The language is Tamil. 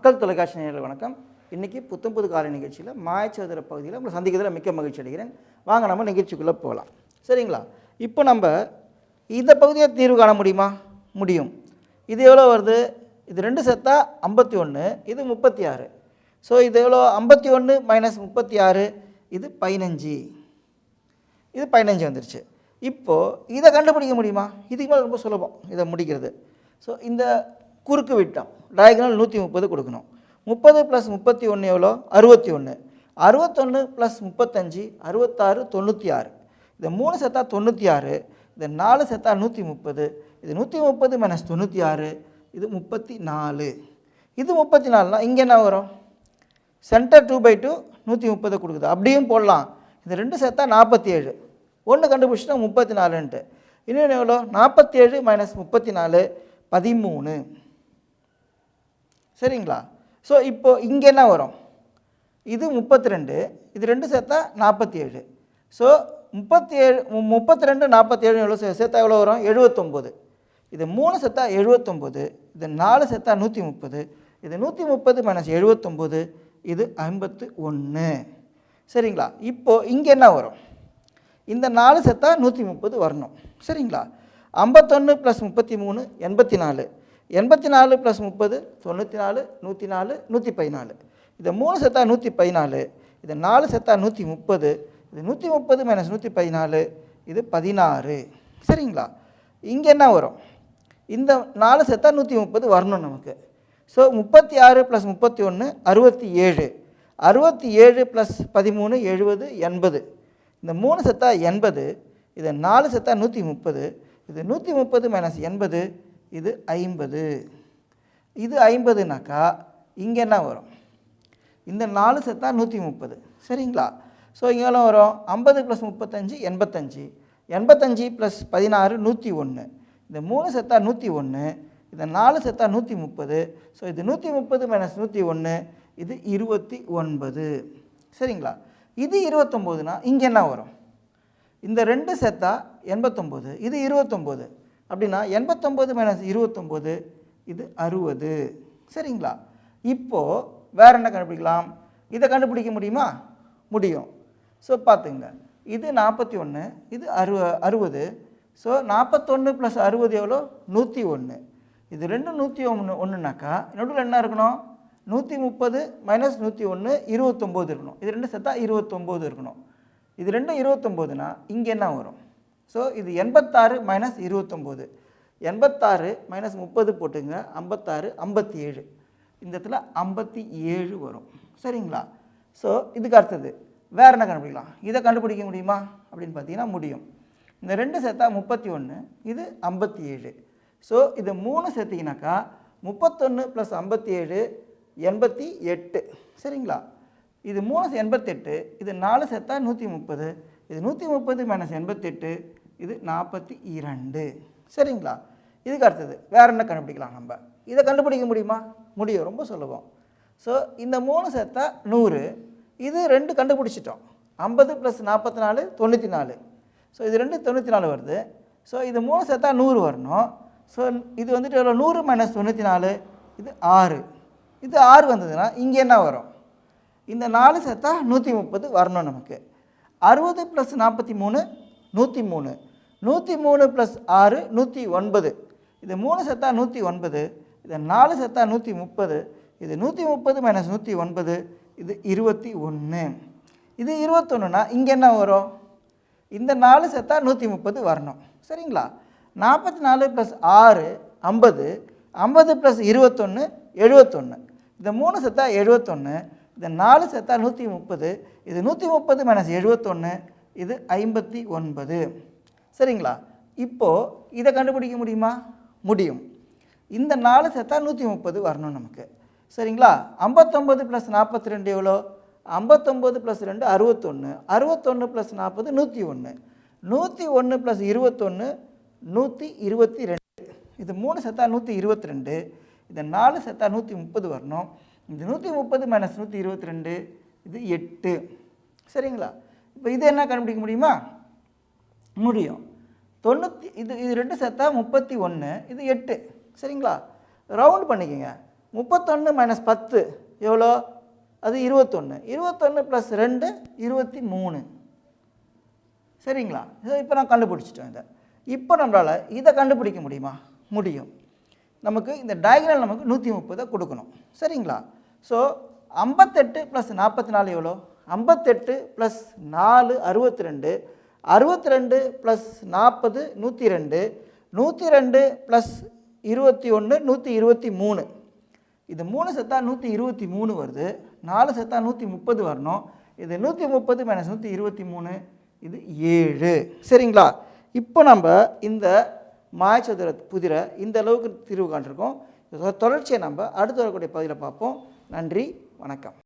மக்கள் தொலைக்காட்சி நேயர்கள் வணக்கம். இன்றைக்கி புத்தம் புது காலை நிகழ்ச்சியில் மாயச்சோதர பகுதியில் உங்களை சந்திக்கிறதுல மிக்க மகிழ்ச்சி அடைகிறேன். வாங்க நம்ம நிகழ்ச்சிக்குள்ளே போகலாம். சரிங்களா? இப்போ நம்ம இந்த பகுதியை தீர்வு காண முடியுமா? முடியும். இது எவ்வளோ வருது? இது 2 சேர்த்தா 51, இது 36. ஸோ இது எவ்வளோ? 51 மைனஸ் 36, இது 15. இது 15 வந்துருச்சு. இப்போது இதை கண்டுபிடிக்க முடியுமா? இதுக்கு மேலே ரொம்ப சுலபம் இதை முடிக்கிறது. ஸோ இந்த குறுக்கு விட்டம் டயகனல் 130 கொடுக்கணும். 30 + 31 எவ்வளோ? 61. 61 + 35 66, 96. இது 3 சேர்த்தா 96, இது 4 சேர்த்தா 130, இது 130 மைனஸ் 96, இது 34. இது 34னா இங்கே என்ன வரும்? சென்டர் 2/2 130 கொடுக்குது. அப்படியும் போடலாம். இது 2 சேர்த்தா 47, 1 கண்டுபிடிச்சிட்டா 34ன்ட்டு. இன்னொன்று எவ்வளோ? 47 மைனஸ் 34, 13. சரிங்களா? ஸோ இப்போது இங்கே என்ன வரும்? இது 32, இது 2 சேர்த்தா 47. ஸோ 32 47 எவ்வளோ சேர்த்தா எவ்வளோ வரும்? 79. இது 3 சேர்த்தா 79, இது 4 சேர்த்தா 130, இது 130 மைனஸ் 79, இது 51. சரிங்களா? இப்போது இங்கே என்ன வரும்? இந்த 4 சேர்த்தா 130 வரணும். சரிங்களா? 51 + 33 84, 84 + 30 94, 104, 114. இது 3 சேர்த்தா 114, இது 4 சேர்த்தா 130, இது 130 மைனஸ் 114, இது 16. சரிங்களா? இங்கே என்ன வரும்? இந்த 4 சேர்த்தா 130 வரணும் நமக்கு. ஸோ 36 + 31 67, 67 + 13 70, 80. இந்த 3 சேர்த்தா 80, இது 4 சேர்த்தா 130, இது 130 மைனஸ் 80, இது 50. இது 50னாக்கா இங்கே என்ன வரும்? இந்த 4 சேர்த்தா 130. சரிங்களா? ஸோ இங்கே எவ்வளோ வரும்? 50 + 35 85, 85 + 16 101. இந்த 3 சேர்த்தா 101, இந்த 4 சேர்த்தா 130. ஸோ இது 130 மைனஸ் 101, இது 29. சரிங்களா? இது 29னா இங்கே என்ன வரும்? இந்த 2 சேர்த்தா 89, இது 29. அப்படின்னா 89 மைனஸ் 29, இது 60. சரிங்களா? இப்போது வேறு என்ன கண்டுபிடிக்கலாம்? இதை கண்டுபிடிக்க முடியுமா? முடியும். ஸோ பார்த்துங்க, இது 41, இது 60. ஸோ 41 + 60 எவ்வளோ? 101. இது 2 101னாக்கா நடுவில் என்ன இருக்கணும்? 130 மைனஸ் 101 29 இருக்கணும். இது 2 சேர்த்தா 29 இருக்கணும். இது 2 29னா இங்கே என்ன வரும்? ஸோ இது 86 மைனஸ் 29, 86 மைனஸ் 30 போட்டுங்க, 56 57. இந்த இடத்துல 57 வரும். சரிங்களா? ஸோ இதுக்கு அடுத்தது வேறு என்ன கண்டுபிடிக்கலாம்? இதை கண்டுபிடிக்க முடியுமா அப்படின்னு பார்த்தீங்கன்னா முடியும். இந்த 2 சேர்த்தா 31, இது 57. ஸோ இது 3 சேர்த்திங்கனாக்கா 31 + 57 88. சரிங்களா? இது 3 88, இது 4 சேர்த்தா 130, இது 130 மைனஸ் 88, இது 42. சரிங்களா? இதுக்கு அடுத்தது வேறு என்ன கண்டுபிடிக்கலாம்? நம்ம இதை கண்டுபிடிக்க முடியுமா? முடியும், ரொம்ப சுலபம். ஸோ இந்த 3 சேர்த்தா 100, இது 2 கண்டுபிடிச்சிட்டோம். 50 + 44 94. ஸோ இது 2 94 வருது. ஸோ இது 3 சேர்த்தா 100 வரணும். ஸோ இது வந்துட்டு எவ்வளோ? 100 மைனஸ் 94, இது 6. இது 6 வந்ததுன்னா இங்கே என்ன வரும்? இந்த 4 சேர்த்தா 130 வரணும் நமக்கு. 60 + 43 103, 103 + 6 109. இது 3 சேர்த்தா 109, இது 4 சேர்த்தா 130, இது 130 மைனஸ் 109, இது 21. இது 21னா இங்கே என்ன வரும்? இந்த 4 சேர்த்தா 130 வரணும். சரிங்களா? 44 + 6 50, 50 + 21 71. இந்த 3 சேர்த்தா 71, இது 4 சேர்த்தா 130, இது 130 மைனஸ் 71, இது 59. சரிங்களா? இப்போது இதை கண்டுபிடிக்க முடியுமா? முடியும். இந்த 4 சேர்த்தா 130 வரணும் நமக்கு. சரிங்களா? 59 + 42 எவ்வளோ? 59 + 2 61, 61 + 40 101, 101 + 21 122. இது 3 சேர்த்தா 122, இது 4 சேர்த்தா 130 வரணும். இது 130 மைனஸ் 122, இது 8. சரிங்களா? இப்போ இது என்ன கண்டுபிடிக்க முடியுமா? முடியும். 90 இது 2 சேர்த்தா 31, இது 8. சரிங்களா? ரவுண்ட் பண்ணிக்கோங்க. 31 மைனஸ் 10 எவ்வளோ? அது 21. 21 ப்ளஸ் 2 23. சரிங்களா? இப்போ நான் கண்டுபிடிச்சிட்டேன் இதை. இப்போ நம்மளால் இதை கண்டுபிடிக்க முடியுமா? முடியும். நமக்கு இந்த டயகனல் நமக்கு 130 கொடுக்கணும். சரிங்களா? ஸோ 58 ப்ளஸ் 44 எவ்வளோ? 58 ப்ளஸ் 4 62, 62 ப்ளஸ் 40 102, 102 ப்ளஸ் 21 123. இது 3 சேர்த்தா 123 வருது, 4 சேர்த்தா 130 வரணும். இது 130 மைனஸ் 123, இது 7. சரிங்களா? இப்போ நம்ம இந்த மாயச்சதுர புதிரை இந்த அளவுக்கு தீர்வு காண்டிருக்கோம். தொடர்ச்சியை நம்ம அடுத்து வரக்கூடிய பகுதியில் பார்ப்போம். நன்றி, வணக்கம்.